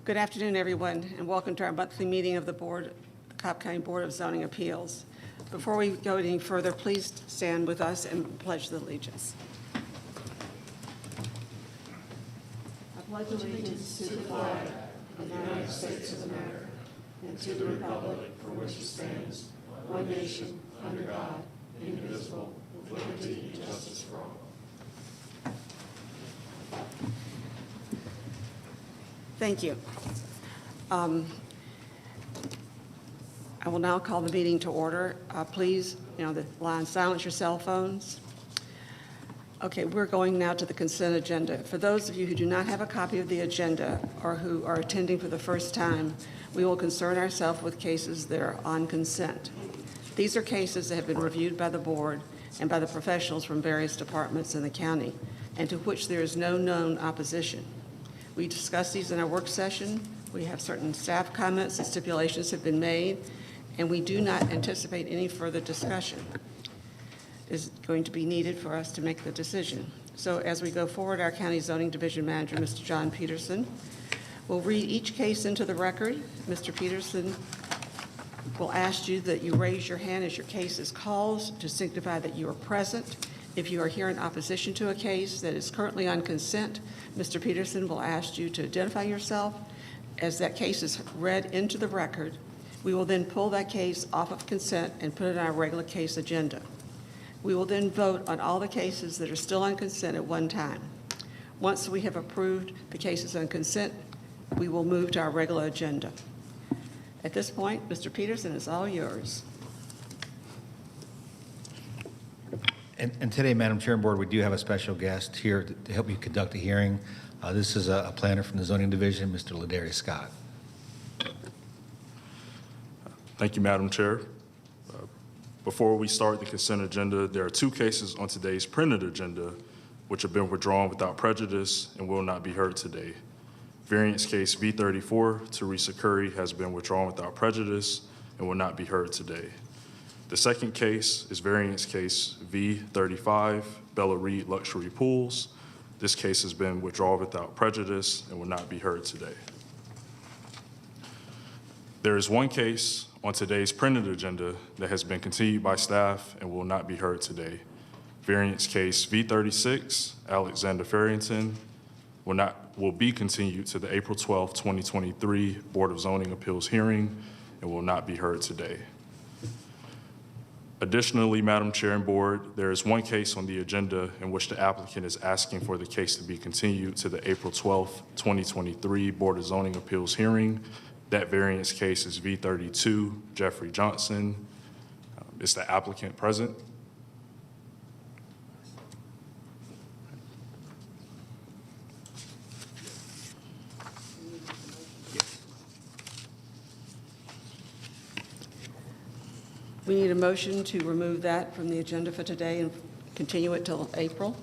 Good afternoon, everyone, and welcome to our monthly meeting of the Cobb County Board of Zoning Appeals. Before we go any further, please stand with us and pledge the allegiance. I pledge allegiance to the flag of the United States of America and to the republic for which it stands, one nation, under God, indivisible, with liberty and justice for all. Thank you. I will now call the meeting to order. Please, the line, silence your cell phones. Okay, we're going now to the consent agenda. For those of you who do not have a copy of the agenda or who are attending for the first time, we will concern ourselves with cases that are on consent. These are cases that have been reviewed by the board and by the professionals from various departments in the county, and to which there is no known opposition. We discussed these in our work session. We have certain staff comments and stipulations have been made, and we do not anticipate any further discussion is going to be needed for us to make the decision. So as we go forward, our County Zoning Division Manager, Mr. John Peterson, will read each case into the record. Mr. Peterson will ask you that you raise your hand as your case is called to signify that you are present. If you are here in opposition to a case that is currently on consent, Mr. Peterson will ask you to identify yourself. As that case is read into the record, we will then pull that case off of consent and put it on our regular case agenda. We will then vote on all the cases that are still on consent at one time. Once we have approved the cases on consent, we will move to our regular agenda. At this point, Mr. Peterson, it's all yours. And today, Madam Chair and Board, we do have a special guest here to help you conduct a hearing. This is a planner from the Zoning Division, Mr. LaDarius Scott. Thank you, Madam Chair. Before we start the consent agenda, there are two cases on today's printed agenda which have been withdrawn without prejudice and will not be heard today. Variance case V34, Teresa Curry, has been withdrawn without prejudice and will not be heard today. The second case is variance case V35, Bella Reed Luxury Pools. This case has been withdrawn without prejudice and will not be heard today. There is one case on today's printed agenda that has been continued by staff and will not be heard today. Variance case V36, Alexander Farrington, will be continued to the April 12, 2023 Board of Zoning Appeals hearing and will not be heard today. Additionally, Madam Chair and Board, there is one case on the agenda in which the applicant is asking for the case to be continued to the April 12, 2023 Board of Zoning Appeals hearing. That variance case is V32, Jeffrey Johnson. Is the applicant present? We need a motion to remove that from the agenda for today and continue it till April.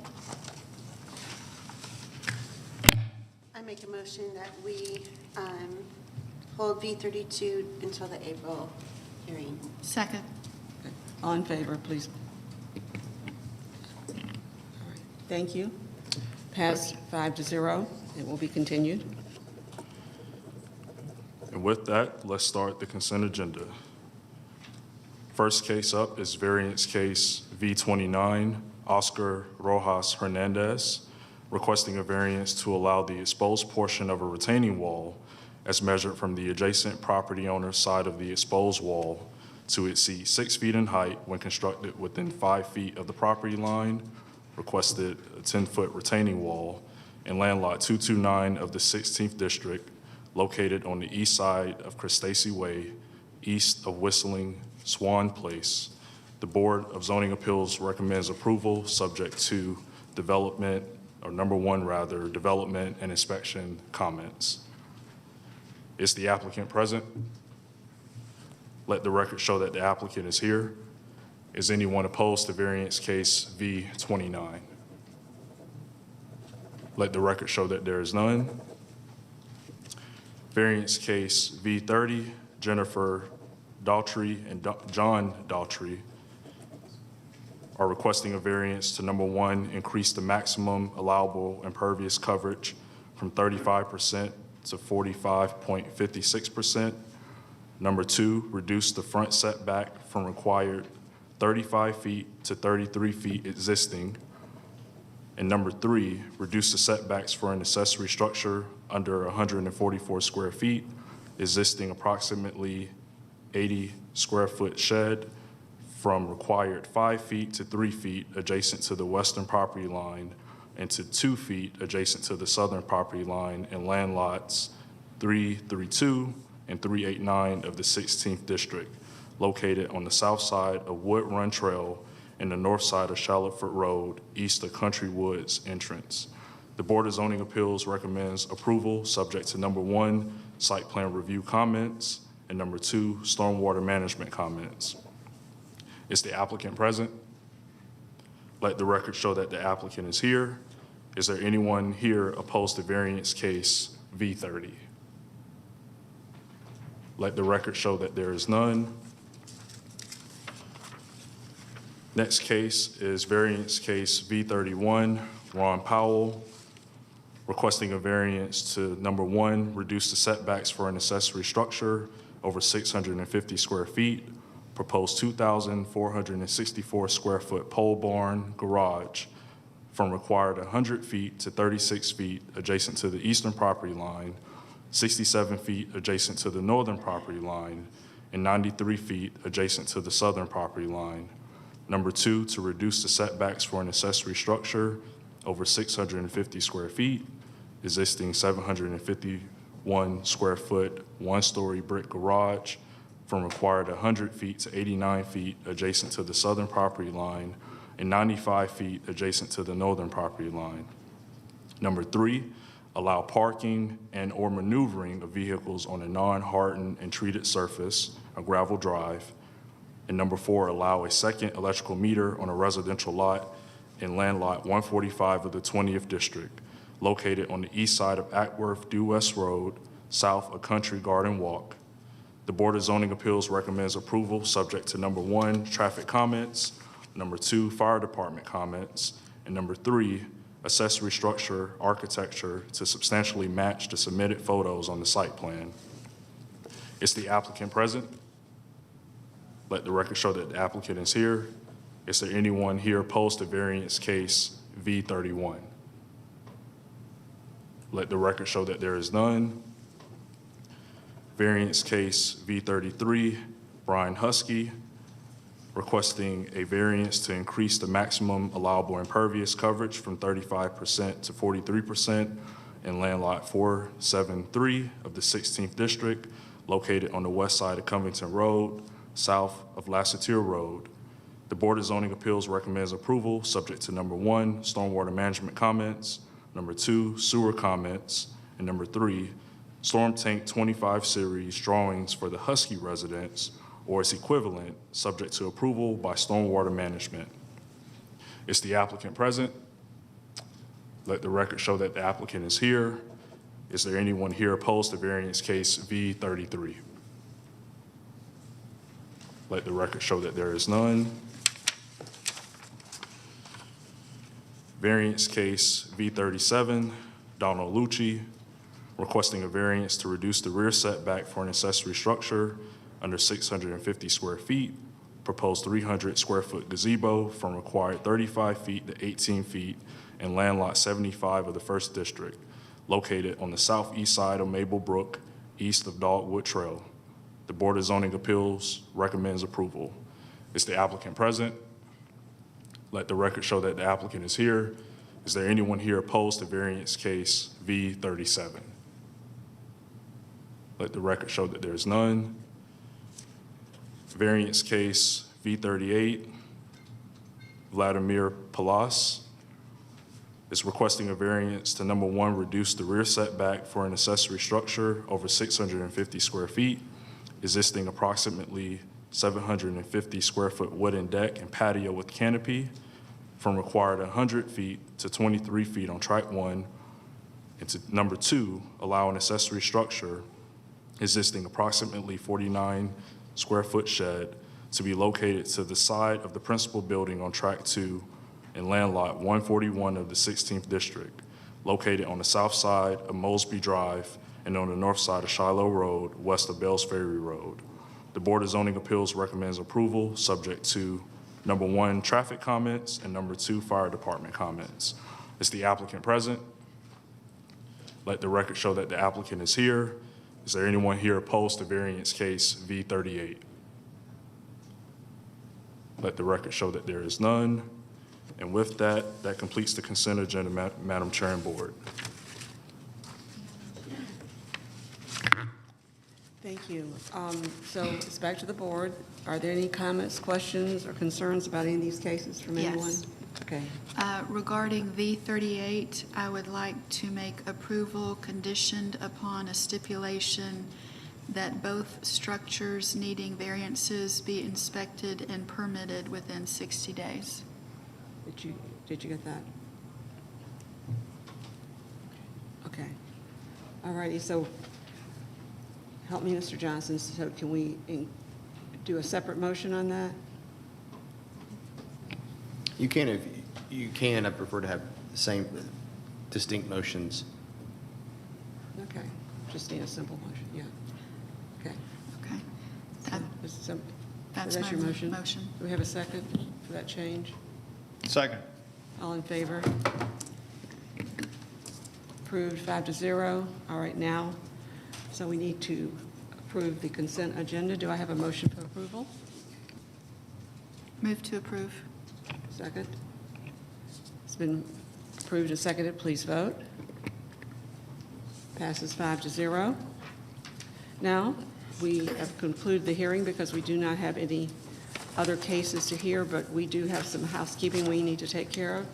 I make a motion that we hold V32 until the April hearing. Second. Okay. All in favor, please. All right. Thank you. Passed 5-0. It will be continued. And with that, let's start the consent agenda. First case up is variance case V29, Oscar Rojas Hernandez, requesting a variance to allow the exposed portion of a retaining wall as measured from the adjacent property owner's side of the exposed wall to exceed 6 feet in height when constructed within 5 feet of the property line, requested a 10-foot retaining wall in land lot 229 of the 16th District, located on the east side of Crestacea Way, east of Whistling Swan Place. The Board of Zoning Appeals recommends approval subject to development, or number one rather, development and inspection comments. Is the applicant present? Let the record show that the applicant is here. Is anyone opposed to variance case V29? Let the record show that there is none. Variance case V30, Jennifer Daughtry and John Daughtry. are requesting a variance to number one, increase the maximum allowable impervious coverage from 35% to 45.56%. Number two, reduce the front setback from required 35 feet to 33 feet existing. And number three, reduce the setbacks for an accessory structure under 144 square feet, existing approximately 80 square foot shed from required 5 feet to 3 feet adjacent to the western property line and to 2 feet adjacent to the southern property line in land lots 332 and 389 of the 16th District, located on the south side of Wood Run Trail and the north side of Charlotteford Road, east of Country Woods entrance. The Board of Zoning Appeals recommends approval subject to number one, site plan review comments, and number two, stormwater management comments. Is the applicant present? Let the record show that the applicant is here. Is there anyone here opposed to variance case V30? Let the record show that there is none. Next case is variance case V31, Ron Powell, requesting a variance to number one, reduce the setbacks for an accessory structure over 650 square feet, proposed 2,464 square foot pole barn garage from required 100 feet to 36 feet adjacent to the eastern property line, 67 feet adjacent to the northern property line, and 93 feet adjacent to the southern property line. Number two, to reduce the setbacks for an accessory structure over 650 square feet, existing 751 square foot, one-story brick garage from required 100 feet to 89 feet adjacent to the southern property line and 95 feet adjacent to the northern property line. Number three, allow parking and or maneuvering of vehicles on a non-hardened and treated surface, a gravel drive. And number four, allow a second electrical meter on a residential lot in land lot 145 of the 20th District, located on the east side of Ackworth Due West Road, south of Country Garden Walk. The Board of Zoning Appeals recommends approval subject to number one, traffic comments, number two, fire department comments, and number three, accessory structure architecture to substantially match the submitted photos on the site plan. Is the applicant present? Let the record show that the applicant is here. Is there anyone here opposed to variance case V31? Let the record show that there is none. Variance case V33, Brian Husky, requesting a variance to increase the maximum allowable impervious coverage from 35% to 43% in land lot 473 of the 16th District, located on the west side of Covington Road, south of Lassiter Road. The Board of Zoning Appeals recommends approval subject to number one, stormwater management comments, number two, sewer comments, and number three, Storm Tank 25 series drawings for the Husky residence or its equivalent, subject to approval by stormwater management. Is the applicant present? Let the record show that the applicant is here. Is there anyone here opposed to variance case V33? Let the record show that there is none. Variance case V37, Donald LUCCI, requesting a variance to reduce the rear setback for an accessory structure under 650 square feet, proposed 300 square foot gazebo from required 35 feet to 18 feet in land lot 75 of the 1st District, located on the southeast side of Maple Brook, east of Dogwood Trail. The Board of Zoning Appeals recommends approval. Is the applicant present? Let the record show that the applicant is here. Is there anyone here opposed to variance case V37? Let the record show that there is none. Variance case V38, Vladimir Palas, is requesting a variance to number one, reduce the rear setback for an accessory structure over 650 square feet, existing approximately 750 square foot wooden deck and patio with canopy from required 100 feet to 23 feet on track one. And to number two, allow an accessory structure existing approximately 49 square foot shed to be located to the side of the principal building on Track 2 in land lot 141 of the 16th District, located on the south side of Mosby Drive and on the north side of Shiloh Road, west of Bells Ferry Road. The Board of Zoning Appeals recommends approval, subject to number 1, traffic comments, and number 2, fire department comments. Is the applicant present? Let the record show that the applicant is here. Is there anyone here opposed to variance case V38? Let the record show that there is none. And with that, that completes the consent agenda, Madam Chair and Board. Thank you. So it's back to the board. Are there any comments, questions, or concerns about any of these cases from anyone? Yes. Okay. Regarding V38, I would like to make approval conditioned upon a stipulation that both structures needing variances be inspected and permitted within 60 days. Did you get that? Okay. All righty, so help me, Mr. Johnson. So can we do a separate motion on that? You can if you can. I prefer to have the same distinct motions. Okay, just need a simple motion, yeah. Okay. Okay? So That's that's my your motion? motion. Do we have a second for that change? Second. All in favor? Approved 5-0. All right, now, so we need to approve the consent agenda. Do I have a motion for approval? Move to approve. Second. It's been approved and seconded. Please vote. Passes 5-0. Now, we have concluded the hearing because we do not have any other cases to hear, but we do have some housekeeping we need to take care of.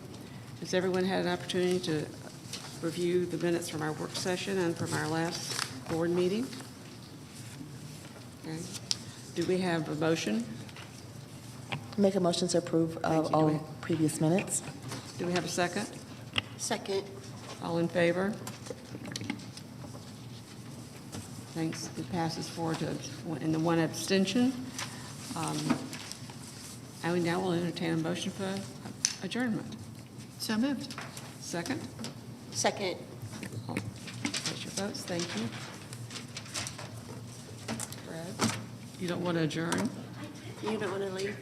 Has everyone had an opportunity to review the minutes from our work session and from our last board meeting? Okay. Do we have a motion? Make a motion to approve Thank you. of Do all we- previous minutes. Do we have a second? Second. All in favor? Thanks. It passes 4-1 and the one abstention. And we now will entertain a motion for adjournment. So moved. Second? Second. Place your votes. Thank you. Fred, you don't want to adjourn? You don't want to leave?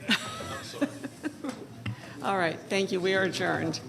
All right. Thank you. We are adjourned.